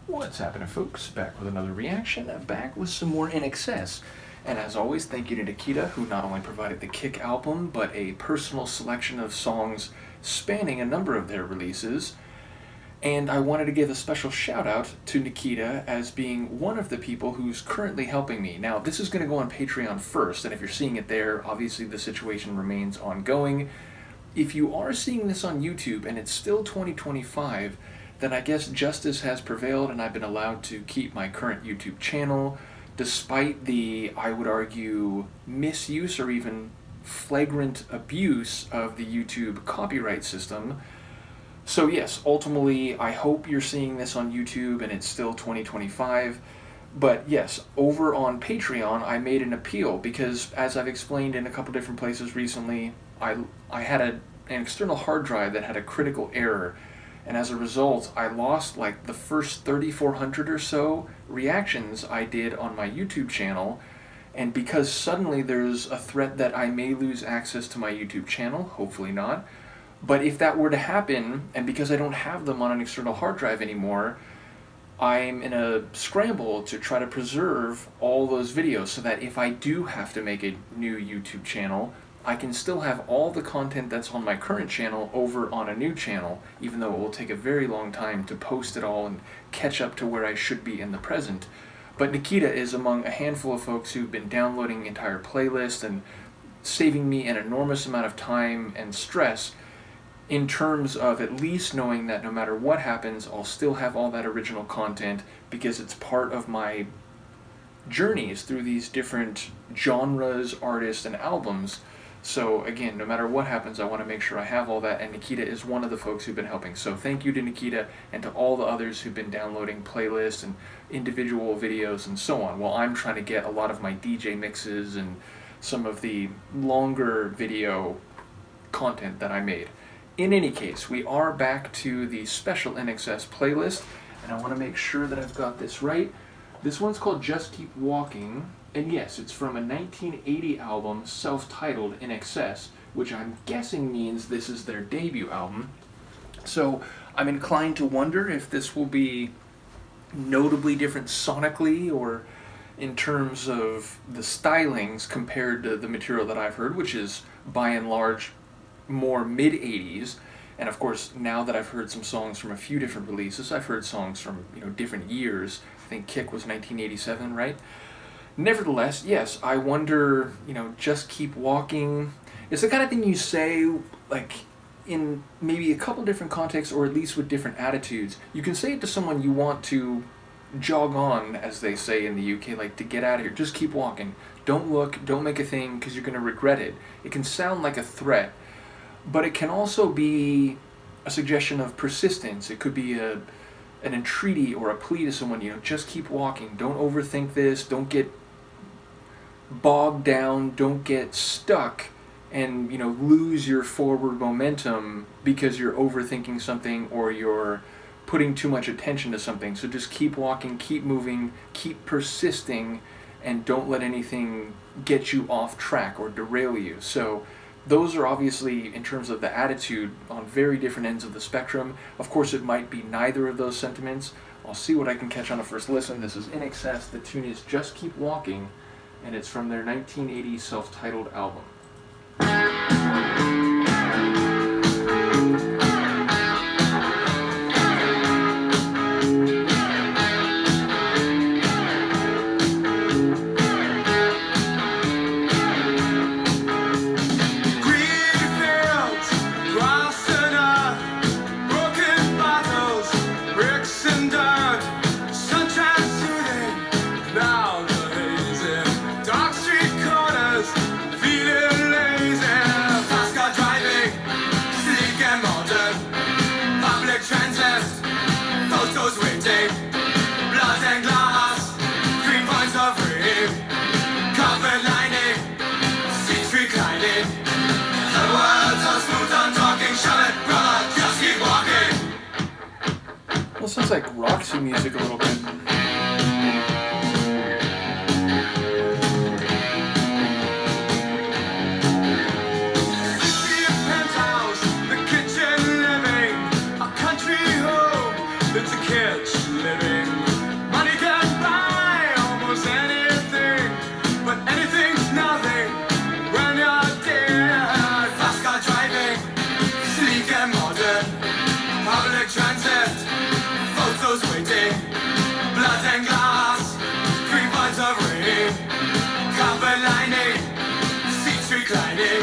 What's happening, folks? Back with another reaction, back with some more INXS. And as always, thank you to Nikita, who not only provided the Kick album, but a personal selection of songs spanning a number of their releases. And I wanted to give a special shout out to Nikita as being one of the people who's currently helping me. Now, this is going to go on Patreon first, and if you're seeing it there, obviously the situation remains ongoing. If you are seeing this on YouTube and it's still 2025, then I guess justice has prevailed and I've been allowed to keep my current YouTube channel, despite the, I would argue, misuse or even flagrant abuse of the YouTube copyright system. So yes, ultimately, I hope you're seeing this on YouTube and it's still 2025. But yes, over on Patreon, I made an appeal because, as I've explained in a couple different places recently, I had an external hard drive that had a critical error. And as a result, I lost like the first 3,400 or so reactions I did on my YouTube channel. And because suddenly there's a threat that I may lose access to my YouTube channel, hopefully not. But if that were to happen, and because I don't have them on an external hard drive anymore, I'm in a scramble to try to preserve all those videos so that if I do have to make a new YouTube channel, I can still have all the content that's on my current channel over on a new channel, even though it will take a very long time to post it all and catch up to where I should be in the present. But Nikita is among a handful of folks who've been downloading entire playlists and saving me an enormous amount of time and stress in terms of at least knowing that no matter what happens, I'll still have all that original content because it's part of my journeys through these different genres, artists, and albums. So again, no matter what happens, I want to make sure I have all that, and Nikita is one of the folks who've been helping. So thank you to Nikita and to all the others who've been downloading playlists and individual videos and so on, while I'm trying to get a lot of my DJ mixes and some of the longer video content that I made. In any case, we are back to the special INXS playlist, and I want to make sure that I've got this right. This one's called Just Keep Walking. And yes, it's from a 1980 album self-titled INXS, which I'm guessing means this is their debut album. So I'm inclined to wonder if this will be notably different sonically or in terms of the stylings compared to the material that I've heard, which is by and large more mid-80s. And of course, now that I've heard some songs from a few different releases, I've heard songs from different years. I think Kick was 1987, right? Nevertheless, yes, I wonder, just keep walking. It's the kind of thing you say, like, in maybe a couple different contexts, or at least with different attitudes. You can say it to someone you want to jog on, as they say in the UK, like, to get out of here. Just keep walking. Don't look, don't make a thing, because you're going to regret it. It can sound like a threat, but it can also be a suggestion of persistence. It could be an entreaty or a plea to someone, just keep walking. Don't overthink this. Don't get bogged down, don't get stuck and lose your forward momentum because you're overthinking something or you're putting too much attention to something. So just keep walking, keep moving, keep persisting, and don't let anything get you off track or derail you. So those are obviously, in terms of the attitude, on very different ends of the spectrum. Of course, it might be neither of those sentiments. I'll see what I can catch on a first listen. This is INXS. The tune is Just Keep Walking, and it's from their 1980 self-titled album. Well, sounds like Roxy music a little bit. It's a catch living. sweating, blood and glass, 3 pints of rain, carpet lining, seats reclining.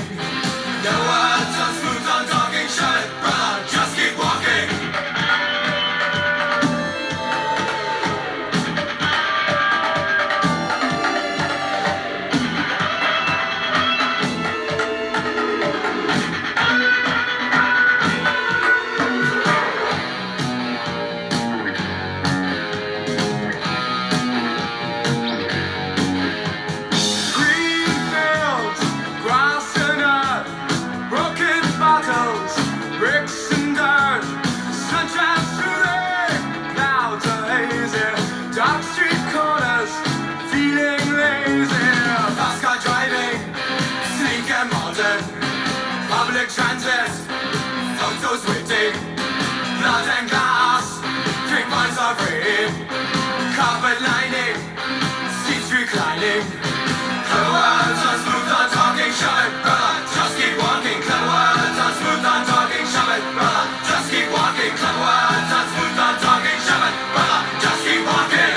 No words on smooth on talking, shut it, brother, just keep walking. Public transit, photos waiting, blood and glass, 3 pints of rain, carpet lining, seats reclining. Clever words on smooth on talking, shove it, brother, just keep walking. Clever words on smooth on talking, shove it, brother, just keep walking. Clever words on smooth on talking, shove it, brother, just keep walking.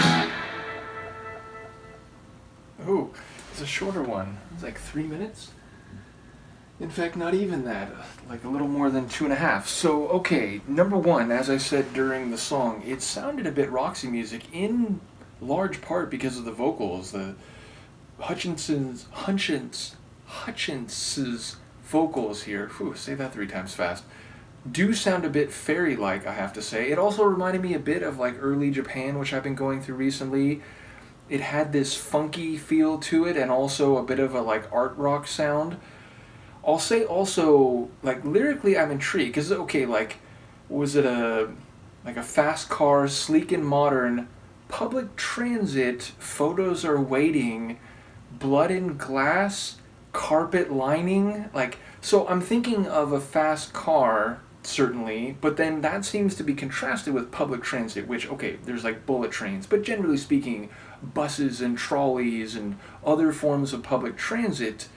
Ooh, it's a shorter one. It's like 3 minutes. In fact, not even that, like a little more than 2.5. So, okay, number one, as I said during the song, it sounded a bit Roxy Music in large part because of the vocals. The Hutchinson's vocals here, say that 3 times fast, do sound a bit fairy-like, I have to say. It also reminded me a bit of like early Japan, which I've been going through recently. It had this funky feel to it and also a bit of a like art rock sound. I'll say also, like, lyrically I'm intrigued, because, okay, like, was it a fast car, sleek and modern, public transit, photos are waiting, blood and glass, carpet lining, like, so I'm thinking of a fast car, certainly, but then that seems to be contrasted with public transit, which, okay, there's like bullet trains, but generally speaking, buses and trolleys and other forms of public transit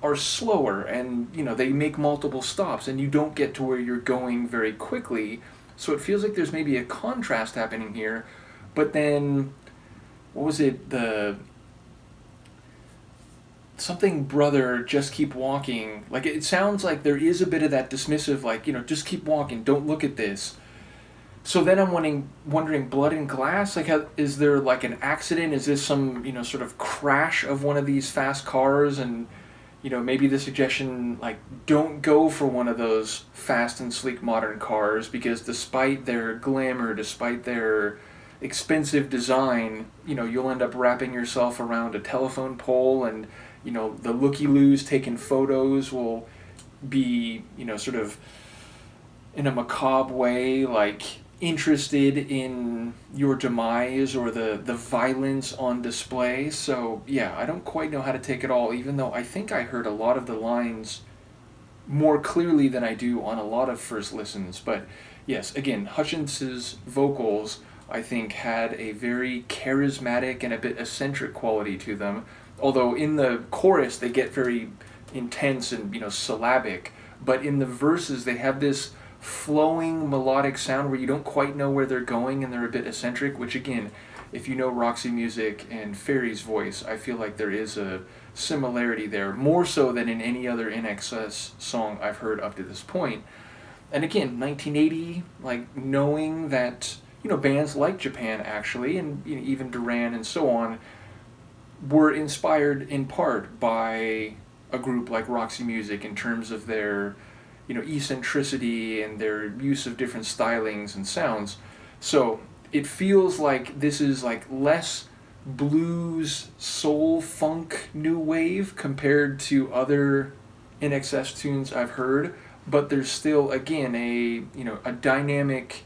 are slower, and they make multiple stops and you don't get to where you're going very quickly, so it feels like there's maybe a contrast happening here. But then what was it, the something brother, just keep walking, like it sounds like there is a bit of that dismissive, like, just keep walking, don't look at this. So then I'm wondering blood and glass, like is there like an accident, is this some sort of crash of one of these fast cars, and maybe the suggestion, like, don't go for one of those fast and sleek modern cars, because despite their glamour, despite their expensive design, you'll end up wrapping yourself around a telephone pole, and, the looky-loos taking photos will be, sort of in a macabre way, like, interested in your demise or the violence on display. So yeah, I don't quite know how to take it all, even though I think I heard a lot of the lines more clearly than I do on a lot of first listens. But yes, again, Hutchins's vocals I think had a very charismatic and a bit eccentric quality to them, although in the chorus they get very intense and syllabic, but in the verses they have this flowing melodic sound where you don't quite know where they're going, and they're a bit eccentric, which again, if you know Roxy Music and Fairy's voice, I feel like there is a similarity there, more so than in any other INXS song I've heard up to this point. And again, 1980, like, knowing that bands like Japan actually, and even Duran and so on, were inspired in part by a group like Roxy Music in terms of their eccentricity and their use of different stylings and sounds. So it feels like this is like less blues, soul, funk, new wave compared to other INXS tunes I've heard, but there's still, again, a dynamic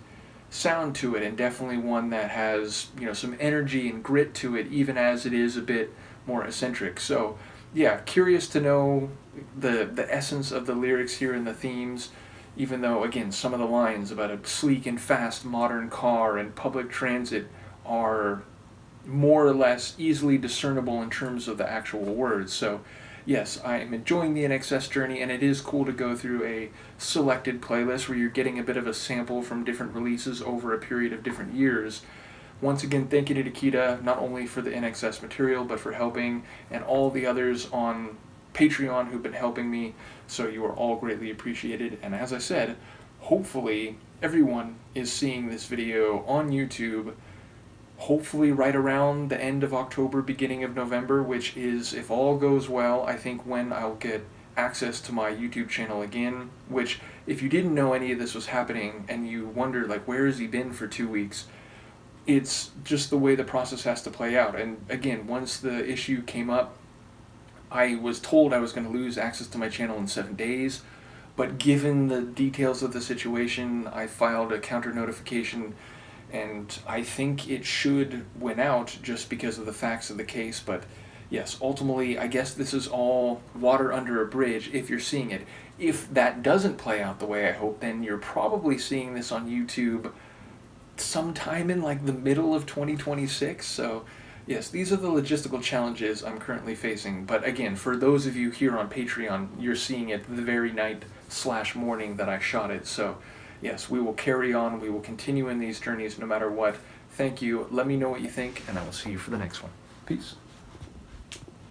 sound to it, and definitely one that has some energy and grit to it, even as it is a bit more eccentric. So yeah, curious to know the essence of the lyrics here and the themes, even though, again, some of the lines about a sleek and fast modern car and public transit are more or less easily discernible in terms of the actual words. So yes, I am enjoying the INXS journey, and it is cool to go through a selected playlist where you're getting a bit of a sample from different releases over a period of different years. Once again, thank you to Nikita, not only for the INXS material, but for helping, and all the others on Patreon who've been helping me, so you are all greatly appreciated. And as I said, hopefully everyone is seeing this video on YouTube, hopefully right around the end of October, beginning of November, which is, if all goes well, I think when I'll get access to my YouTube channel again, which, if you didn't know any of this was happening and you wonder, like, where has he been for 2 weeks, it's just the way the process has to play out. And again, once the issue came up, I was told I was going to lose access to my channel in 7 days, but given the details of the situation, I filed a counter notification, and I think it should win out just because of the facts of the case. But yes, ultimately, I guess this is all water under a bridge if you're seeing it. If that doesn't play out the way I hope, then you're probably seeing this on YouTube sometime in like the middle of 2026. So yes, these are the logistical challenges I'm currently facing. But again, for those of you here on Patreon, you're seeing it the very night/morning that I shot it. So yes, we will carry on. We will continue in these journeys no matter what. Thank you. Let me know what you think, and I will see you for the next one. Peace.